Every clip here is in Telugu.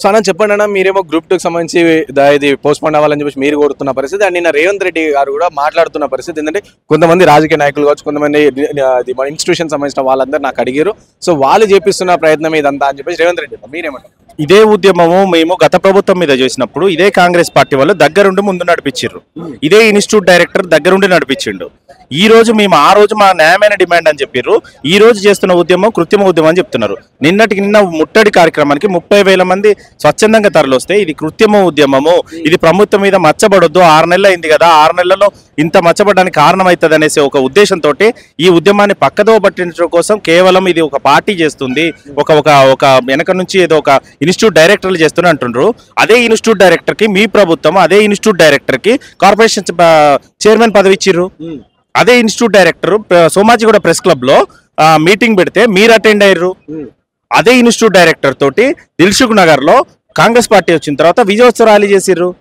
సో అన్న చెప్పండి అన్న, మీరేమో గ్రూప్ 2కి సంబంధించి ఇది పోస్ట్ పోన్ అవ్వాలని చెప్పేసి మీరు కోరుతున్న పరిస్థితి, అండ్ నిన్న రేవంత్ రెడ్డి గారు కూడా మాట్లాడుతున్న పరిస్థితి ఏంటంటే కొంతమంది రాజకీయ నాయకులు కావచ్చు, కొంతమంది మన ఇన్స్టిట్యూషన్ సంబంధించిన వాళ్ళందరూ నాకు అడిగారు, సో వాళ్ళు చేపిస్తున్న ప్రయత్నం ఇదంతా అని చెప్పేసి రేవంత్ రెడ్డి మీరేమంటారు? ఇదే ఉద్యమము మేము గత ప్రభుత్వం మీద చేసినప్పుడు ఇదే కాంగ్రెస్ పార్టీ వాళ్ళు దగ్గరుండి ముందు నడిపించారు. ఇదే ఇన్స్టిట్యూట్ డైరెక్టర్ దగ్గరుండి నడిపించిండు. ఈ రోజు మేము ఆ రోజు మా న్యాయమైన డిమాండ్ అని చెప్పారు. ఈ రోజు చేస్తున్న ఉద్యమం కృత్రిమ ఉద్యమం అని చెప్తున్నారు. నిన్న ముట్టడి కార్యక్రమానికి 30,000 మంది స్వచ్ఛందంగా తరలిస్తే ఇది కృత్రిమ ఉద్యమము, ఇది ప్రభుత్వం మీద మచ్చబడొద్దు, 6 నెలలు అయింది కదా, 6 నెలల్లో ఇంత మచ్చబడడానికి కారణం అవుతుంది అనేసి ఒక ఉద్దేశంతో ఈ ఉద్యమాన్ని పక్కదో పట్టించడం కోసం కేవలం ఇది ఒక పార్టీ చేస్తుంది, ఒక వెనక నుంచి ఏదో ఒక ఇన్స్టిట్యూట్ డైరెక్టర్లు చేస్తున్నా అంటుండ్రు. అదే ఇన్స్టిట్యూట్ డైరెక్టర్ కి మీ ప్రభుత్వం అదే ఇన్స్టిట్యూట్ డైరెక్టర్ కి కార్పొరేషన్ చైర్మన్ పదవి ఇచ్చిర్రు. అదే institute director Somajiguda press club లో మీటింగ్ పెడితే మీరు అటెండ్ అయ్యారు. అదే ఇన్స్టిట్యూట్ డైరెక్టర్ తోటి దిల్సుఖ్ నగర్ లో కాంగ్రెస్ పార్టీ వచ్చిన తర్వాత విజయోత్సవ ర్యాలీ చేసిర్రు.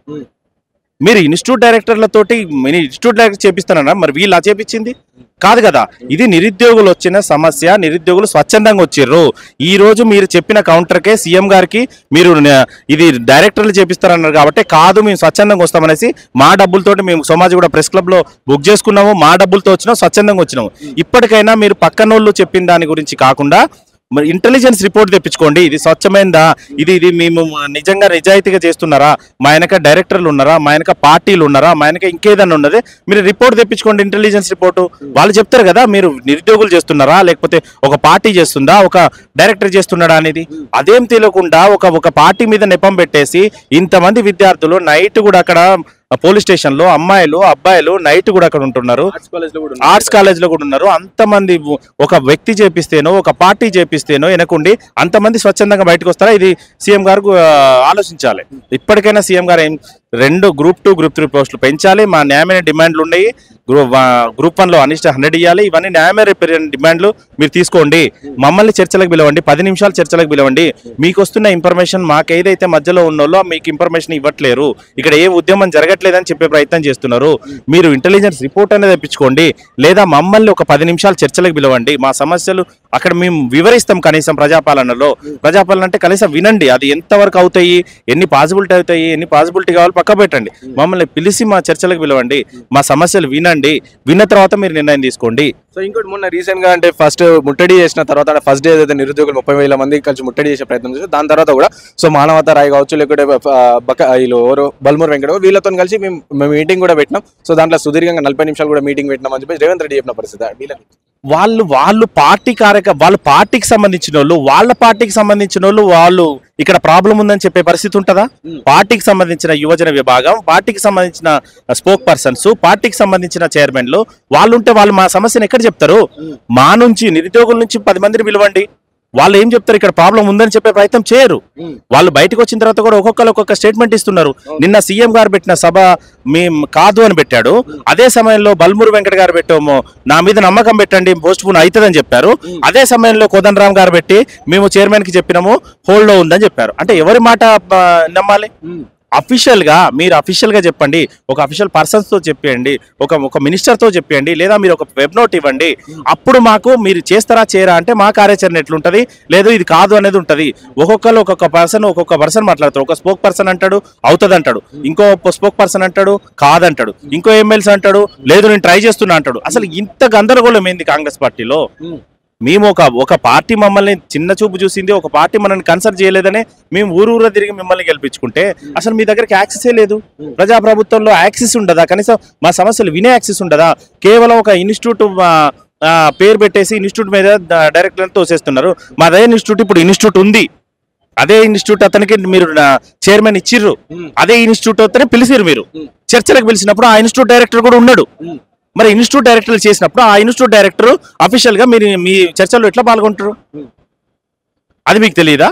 మీరు ఇన్స్టిట్యూట్ డైరెక్టర్లతోటి ఇన్స్టిట్యూట్ డైరెక్టర్ చేపిస్తానన్నా, మరి వీళ్ళు చేపించింది కాదు కదా. ఇది నిరుద్యోగులు వచ్చిన సమస్య, నిరుద్యోగులు స్వచ్ఛందంగా వచ్చిర్రు. ఈ రోజు మీరు చెప్పిన కౌంటర్కే సీఎం గారికి మీరు ఇది డైరెక్టర్లు చేపిస్తారన్నారు కాబట్టి కాదు, మేము స్వచ్ఛందంగా వస్తామనేసి మా డబ్బులతోటి మేము సోమాజిగూడ ప్రెస్ క్లబ్ లో బుక్ చేసుకున్నాము, మా డబ్బులతో వచ్చినాం, స్వచ్ఛందంగా వచ్చినాము. ఇప్పటికైనా మీరు పక్కనోళ్ళు చెప్పిన దాని గురించి కాకుండా మరి ఇంటెలిజెన్స్ రిపోర్ట్ తెప్పించుకోండి. ఇది స్వచ్ఛమైందా, ఇది మేము నిజంగా నిజాయితీగా చేస్తున్నారా, మా వెనక డైరెక్టర్లు ఉన్నారా, మా వెనక పార్టీలు ఉన్నారా, మా వెనక ఇంకేదన్నా ఉన్నది, మీరు రిపోర్ట్ తెప్పించుకోండి, ఇంటెలిజెన్స్ రిపోర్టు. వాళ్ళు చెప్తారు కదా మీరు నిరుద్యోగులు చేస్తున్నారా, లేకపోతే ఒక పార్టీ చేస్తుందా, ఒక డైరెక్టర్ చేస్తున్నాడా అనేది. అదేం తెలియకుండా ఒక పార్టీ మీద నెపం పెట్టేసి ఇంతమంది విద్యార్థులు నైట్ కూడా అక్కడ పోలీస్ స్టేషన్ లో అమ్మాయిలు అబ్బాయిలు నైట్ కూడా అక్కడ ఉంటున్నారు, ఆర్ట్స్ కాలేజ్ లో కూడా ఉన్నారు. అంతమంది ఒక వ్యక్తి చేపిస్తేనో ఒక పార్టీ చేపిస్తేనో వెనకుండి అంతమంది స్వచ్ఛందంగా బయటకు వస్తారా? ఇది సీఎం గారు ఆలోచించాలి. ఇప్పటికైనా సీఎం గారు రెండు గ్రూప్ 2 గ్రూప్ 3 పోస్టులు పెంచాలి. మా న్యాయమైన డిమాండ్లు ఉన్నాయి. గ్రూప్ 1లో అనిష్ట 100 ఇవ్వాలి. ఇవన్నీ న్యాయమైన డిమాండ్లు మీరు తీసుకోండి. మమ్మల్ని చర్చలకు పిలవండి, 10 నిమిషాలు చర్చలకు పిలవండి. మీకు వస్తున్న ఇన్ఫర్మేషన్ మాకు ఏదైతే మధ్యలో ఉన్నోళ్ళో మీకు ఇన్ఫర్మేషన్ ఇవ్వట్లేరు, ఇక్కడ ఏ ఉద్యమం జరగట్లేదని చెప్పే ప్రయత్నం చేస్తున్నారు. మీరు ఇంటెలిజెన్స్ రిపోర్ట్ అనేది తెప్పించుకోండి, లేదా మమ్మల్ని ఒక 10 నిమిషాలు చర్చలకు పిలవండి. మా సమస్యలు అక్కడ మేము వివరిస్తాం. కనీసం ప్రజాపాలన అంటే కనీసం వినండి, అది ఎంతవరకు అవుతాయి, ఎన్ని పాసిబిలిటీ అవుతాయి, ఎన్ని పాసిబిలిటీ కావాలి పక్క పెట్టండి. మమ్మల్ని పిలిచి మా చర్చలకు పిలవండి, మా సమస్యలు వినండి, విన్న తర్వాత మీరు నిర్ణయం తీసుకోండి. సో ఇంకోటి మొన్న రీసెంట్ గా అంటే ఫస్ట్ ముట్టడి చేసిన తర్వాత ఫస్ట్ డే ఏదైతే నిరుద్యోగులు 30,000 మంది కలిసి ముట్టడి చేసే ప్రయత్నం చేశారు, దాని తర్వాత కూడా సో మానవతా రాయ్ కావచ్చు, లేకపోతే వీళ్ళు బల్మూర్ వెంకట వీళ్ళతో కలిసి మేము మీటింగ్ కూడా పెట్టినాం. సో దాంట్లో సుదీర్ఘంగా 40 నిమిషాలు కూడా మీటింగ్ పెట్టినాం అని చెప్పి రేవంత్ రెడ్డి చెప్పిన పరిస్థితి. వాళ్ళు పార్టీకి సంబంధించిన వాళ్ళు వాళ్ళు ఇక్కడ ప్రాబ్లం ఉందని చెప్పే పరిస్థితి ఉంటుందా? పార్టీకి సంబంధించిన యువజన విభాగం, పార్టీకి సంబంధించిన స్పోక్ పర్సన్స్, పార్టీకి సంబంధించిన చైర్మన్లు వాళ్ళు ఉంటే వాళ్ళు మా సమస్యను ఎక్కడ చెప్తారు? మా నుంచి నిరుద్యోగుల నుంచి 10 మందిని పిలవండి, వాళ్ళు ఏం చెప్తారు? ఇక్కడ ప్రాబ్లం ఉందని చెప్పే ప్రయత్నం చేయరు. వాళ్ళు బయటకు వచ్చిన తర్వాత కూడా ఒక్కొక్క స్టేట్మెంట్ ఇస్తున్నారు. నిన్న సీఎం గారు పెట్టిన సభ మేము కాదు అని పెట్టాడు. అదే సమయంలో బల్మూరు వెంకట గారు పెట్టాము, నా మీద నమ్మకం పెట్టండి, పోస్ట్ పోన్ అవుతుందని చెప్పారు. అదే సమయంలో కోదండరామ్ గారు పెట్టి మేము చైర్మన్ కి చెప్పినాము, హోల్డ్ లో ఉందని చెప్పారు. అంటే ఎవరి మాట నమ్మాలి? మీరు అఫీషియల్ గా చెప్పండి, ఒక అఫీషియల్ పర్సన్స్ తో చెప్పండి, ఒక మినిస్టర్ తో చెప్పండి, లేదా మీరు ఒక వెబ్ నోట్ ఇవ్వండి. అప్పుడు మాకు మీరు చేస్తారా చేయరా అంటే మా కార్యాచరణ ఎట్లుంటది, లేదు ఇది కాదు అనేది ఉంటది. ఒక్కొక్క పర్సన్ మాట్లాడతారు. ఒక స్పోక్ పర్సన్ అంటాడు అవుతుంది అంటాడు, ఇంకో స్పోక్ పర్సన్ అంటాడు కాదంటాడు, ఇంకో ఎమ్మెల్సీ అంటాడు లేదు నేను ట్రై చేస్తున్నా అంటాడు. అసలు ఇంత గందరగోళం ఏంది కాంగ్రెస్ పార్టీలో? మేము ఒక పార్టీ మమ్మల్ని చిన్న చూపు చూసింది, ఒక పార్టీ మనల్ని కన్సల్ట్ చేయలేదనే మేము ఊరూరా తిరిగి మిమ్మల్ని గెలిపించుకుంటే అసలు మీ దగ్గరికి యాక్సెసే లేదు. ప్రజాప్రభుత్వంలో యాక్సెస్ ఉండదా? కనీసం మా సమస్యలు వినే యాక్సెస్ ఉండదా? కేవలం ఒక ఇన్స్టిట్యూట్ పేరు పెట్టేసి ఇన్స్టిట్యూట్ మీద డైరెక్టర్ తోసేస్తున్నారు. మాదే ఇన్స్టిట్యూట్ ఇప్పుడు ఇన్స్టిట్యూట్ ఉంది, అదే ఇన్స్టిట్యూట్ అతనికి మీరు చైర్మన్ ఇచ్చిర్రు, అదే ఇన్స్టిట్యూట్ అతనే పిలిచిర్రు. మీరు చర్చలకు పిలిచినప్పుడు ఆ ఇన్స్టిట్యూట్ డైరెక్టర్ కూడా ఉన్నాడు. మరి ఇన్స్టిట్యూట్ డైరెక్టర్లు చేసినప్పుడు ఆ ఇన్స్టిట్యూట్ డైరెక్టర్ అఫీషియల్ గా మీరు మీ చర్చల్లో ఎట్లా పాల్గొంటారు? అది మీకు తెలియదా?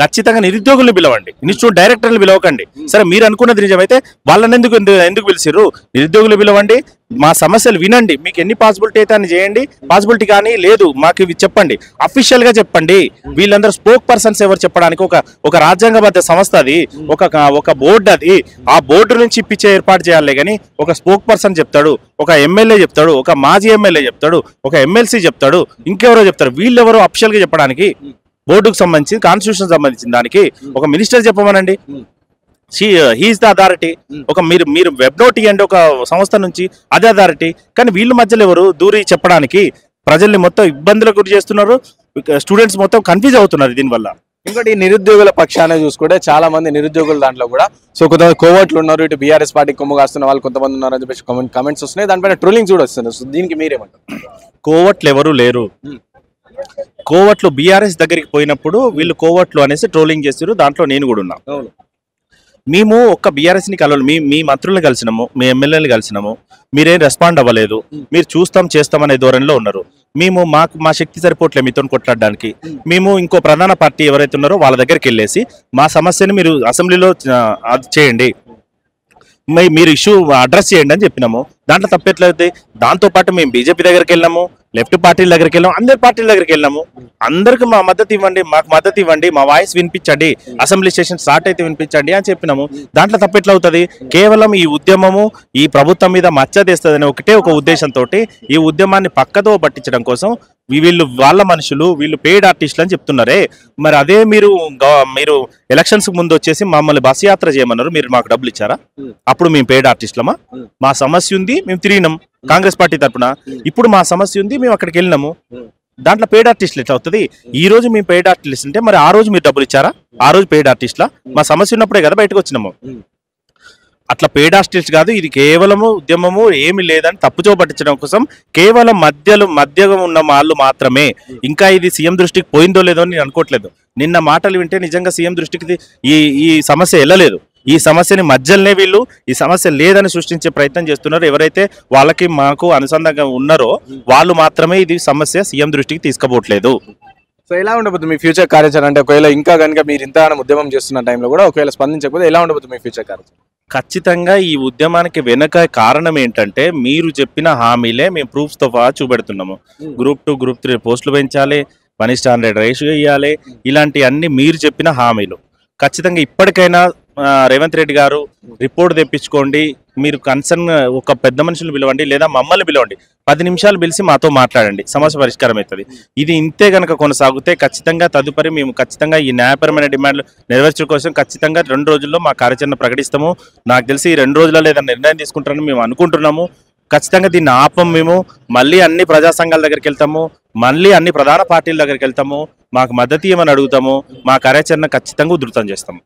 ఖచ్చితంగా నిరుద్యోగుల్ని పిలవండి, ఇన్స్టిట్యూట్ డైరెక్టర్లు పిలవకండి. సరే మీరు అనుకున్నది నిజమైతే వాళ్ళని ఎందుకు పిలిచిర్రు? నిరుద్యోగులు పిలవండి, మా సమస్యలు వినండి, మీకు ఎన్ని పాసిబిలిటీ అయితే అని చేయండి. పాసిబిలిటీ కానీ లేదు మాకు ఇవి చెప్పండి, అఫీషియల్ గా చెప్పండి. వీళ్ళందరూ స్పోక్ పర్సన్స్ ఎవరు చెప్పడానికి ఒక రాజ్యాంగబద్ధ సంస్థ అది, ఒక బోర్డు అది. ఆ బోర్డు నుంచి ఇప్పించే ఏర్పాటు చేయాలి కానీ ఒక స్పోక్ పర్సన్ చెప్తాడు, ఒక ఎమ్మెల్యే చెప్తాడు, ఒక మాజీ ఎమ్మెల్యే చెప్తాడు, ఒక ఎమ్మెల్సీ చెప్తాడు, ఇంకెవరో చెప్తారు. వీళ్ళెవరో అఫీషియల్ గా చెప్పడానికి? బోర్డుకు సంబంధించి కాన్స్టిట్యూషన్ సంబంధించిన దానికి ఒక మినిస్టర్ చెప్పమనండి. He is the authority. ఒక మీరు వెబ్ నోట్ ఇవ్వండి ఒక సంస్థ నుంచి, అదే అథారిటీ. కానీ వీళ్ళ మధ్యలో ఎవరు దూరి చెప్పడానికి ప్రజల్ని మొత్తం ఇబ్బందులకు గురి చేస్తున్నారు. స్టూడెంట్స్ మొత్తం కన్ఫ్యూజ్ అవుతున్నారు దీనివల్ల. ఇంకోటి ఈ నిరుద్యోగుల పక్షాన చూసుకుంటే చాలా మంది నిరుద్యోగుల దాంట్లో కూడా సో కొంతమంది కోవట్లు ఉన్నారు, ఇటు బీఆర్ఎస్ పార్టీ కొమ్ము కాస్తున్న వాళ్ళు కొంతమంది ఉన్నారు అని చెప్పేసి కామెంట్స్ వస్తున్నాయి. దానిపైన ట్రోలింగ్స్ కూడా వస్తున్నాయి. సో దీనికి మీరేమంటారు? కోవట్లు ఎవరు లేరు. కోవట్లు బీఆర్ఎస్ దగ్గరికి పోయినప్పుడు వీళ్ళు కోవట్లు అనేసి ట్రోలింగ్ చేస్తారు. దాంట్లో నేను కూడా ఉన్నా. మేము ఒక్క బీఆర్ఎస్ని కలవాలి, మీ మంత్రులను కలిసినాము, మీ ఎమ్మెల్యేలు కలిసినాము, మీరేం రెస్పాండ్ అవ్వలేదు. మీరు చూస్తాం చేస్తాం అనే ధోరణిలో ఉన్నారు. మా శక్తి సరిపోట్లే మీతో కొట్లాడడానికి. మేము ఇంకో ప్రధాన పార్టీ ఎవరైతే ఉన్నారో వాళ్ళ దగ్గరికి వెళ్ళేసి మా సమస్యని మీరు అసెంబ్లీలో అది చేయండి, మీరు ఇష్యూ అడ్రస్ చేయండి అని చెప్పినాము. దాంట్లో తప్పేట్లయితే దాంతోపాటు మేము బీజేపీ దగ్గరికి వెళ్ళినాము, లెఫ్ట్ పార్టీల దగ్గరికి వెళ్ళాము, అందరి పార్టీల దగ్గరికి వెళ్ళాము. అందరికి మా మద్దతు ఇవ్వండి, మాకు మద్దతు ఇవ్వండి, మా వాయిస్ వినిపించండి, అసెంబ్లీ స్టేషన్ స్టార్ట్ అయితే వినిపించండి అని చెప్పినాము. దాంట్లో తప్పెట్లవుతుంది? కేవలం ఈ ఉద్యమము ఈ ప్రభుత్వం మీద మచ్చ తెస్తుందని ఒకటే ఒక ఉద్దేశంతో ఈ ఉద్యమాన్ని పక్కదో పట్టించడం కోసం వీళ్ళు వాళ్ళ మనుషులు, వీళ్ళు పెయిడ్ ఆర్టిస్టులు అని చెప్తున్నారే. మరి అదే మీరు ఎలక్షన్స్ ముందు వచ్చేసి మమ్మల్ని బస్ యాత్ర చేయమన్నారు, మీరు మాకు డబ్బులు ఇచ్చారా? అప్పుడు మేము పెయిడ్ ఆర్టిస్టులమా? మా సమస్య ఉంది, మేము తిరిగినాం కాంగ్రెస్ పార్టీ తరఫున. ఇప్పుడు మా సమస్య ఉంది, మేము అక్కడికి వెళ్ళినాము. దాంట్లో పెయిడ్ ఆర్టిస్టులు ఎట్లా అవుతుంది? ఈ రోజు మేము పెయిడ్ ఆర్టిస్ట్ అంటే మరి ఆ రోజు మీరు డబ్బులు ఇచ్చారా? ఆ రోజు పెయిడ్ ఆర్టిస్టులా? మా సమస్య ఉన్నప్పుడే కదా బయటకు వచ్చినాము. అట్లా పెయిడ్ ఆర్టిస్ట్ కాదు, ఇది కేవలము ఉద్యమము ఏమి లేదని తప్పుచో పట్టించడం కోసం కేవలం మధ్యగా ఉన్న వాళ్ళు మాత్రమే. ఇంకా ఇది సీఎం దృష్టికి పోయిందో లేదో అని నేను అనుకోవట్లేదు. నిన్న మాటలు వింటే నిజంగా సీఎం దృష్టికి ఈ సమస్య వెళ్ళలేదు. ఈ సమస్యని మధ్యలోనే వీళ్ళు ఈ సమస్య లేదని సృష్టించే ప్రయత్నం చేస్తున్నారు. ఎవరైతే వాళ్ళకి మాకు అనుసంధానంగా ఉన్నారో వాళ్ళు మాత్రమే ఇది సమస్య సీఎం దృష్టికి తీసుకుపోవట్లేదు. సో ఎలా ఉండబోతుంది మీ ఫ్యూచర్ కార్యాచరణ? అంటే ఒకవేళ ఇంకా కనుక మీరు ఇంతగానో ఉద్యమం చేస్తున్న టైంలో కూడా ఒకవేళ స్పందించకపోతే ఎలా ఉండబోతుంది మీ ఫ్యూచర్ కార్యాచరణ? ఖచ్చితంగా ఈ ఉద్యమానికి వెనక కారణం ఏంటంటే మీరు చెప్పిన హామీలే మేము ప్రూఫ్స్తో చూపెడుతున్నాము. గ్రూప్ 2, గ్రూప్ 3 పోస్టులు పెంచాలి, 1:100 రేషియో ఇవ్వాలి, ఇలాంటి అన్ని మీరు చెప్పిన హామీలు. ఖచ్చితంగా ఇప్పటికైనా రేవంత్ రెడ్డి గారు రిపోర్ట్ తెప్పించుకోండి. మీరు కన్సర్న్ ఒక పెద్ద మనుషులు పిలవండి, లేదా మమ్మల్ని పిలవండి. 10 నిమిషాలు పిలిచి మాతో మాట్లాడండి, సమస్య పరిష్కారం అవుతుంది. ఇది ఇంతే కనుక కొనసాగితే ఖచ్చితంగా తదుపరి మేము ఖచ్చితంగా ఈ న్యాయపరమైన డిమాండ్లు నెరవేర్చడం కోసం ఖచ్చితంగా 2 రోజుల్లో మా కార్యాచరణ ప్రకటిస్తాము. నాకు తెలిసి ఈ 2 రోజుల్లో ఏదైనా నిర్ణయం తీసుకుంటారని మేము అనుకుంటున్నాము. ఖచ్చితంగా దీన్ని ఆపం. మేము మళ్ళీ అన్ని ప్రజా సంఘాల దగ్గరికి వెళ్తాము, మళ్ళీ అన్ని ప్రధాన పార్టీల దగ్గరికి వెళ్తాము, మాకు మద్దతు ఇవ్వమని అడుగుతాము. మా కార్యాచరణ ఖచ్చితంగా ఉధృతం చేస్తాము.